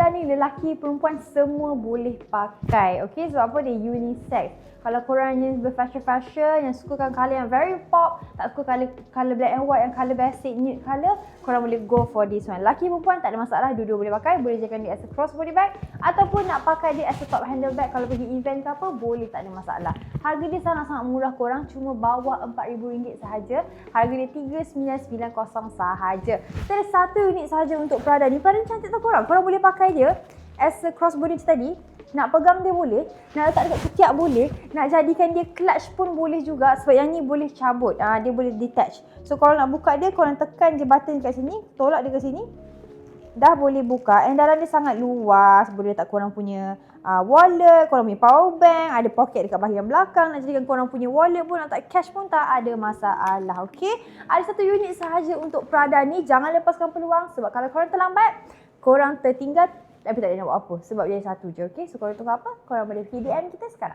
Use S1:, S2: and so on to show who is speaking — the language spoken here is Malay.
S1: Prada ni lelaki, perempuan semua boleh pakai. Okay, sebab apa? Dia unisex. Kalau korang yang berfashion-fashion, yang sukakan colour yang very pop, tak suka colour black and white, yang colour basic, nude colour, korang boleh go for this one. Lelaki perempuan tak ada masalah, dua-dua boleh pakai. Boleh jadikan dia as a crossbody bag ataupun nak pakai dia as a top handle bag. Kalau pergi event ke apa, boleh, tak ada masalah. Harga dia sangat-sangat murah korang, cuma bawah RM4,000 sahaja. Harga dia RM3,990 sahaja. Kita ada satu unit sahaja untuk Prada ni. Prada ni cantik tau korang. Korang boleh pakai dia as a crossbody tadi. Nak pegang dia boleh, nak letak dekat ketiak boleh, nak jadikan dia clutch pun boleh juga sebab yang ni boleh cabut. Dia boleh detach. So kalau nak buka dia, korang tekan je button kat sini, tolak dia ke sini, dah boleh buka. And dalam dia sangat luas, boleh letak korang punya wallet, korang punya power bank, ada poket dekat bahagian belakang, nak jadikan korang punya wallet pun, nak letak cash pun tak ada masalah. Okay, ada satu unit sahaja untuk Prada ni. Jangan lepaskan peluang sebab kalau korang terlambat, korang tertinggal. Tapi tak ada nak buat apa sebab dia satu je. Okay, so korang tunggu apa? Korang boleh PM kita sekarang.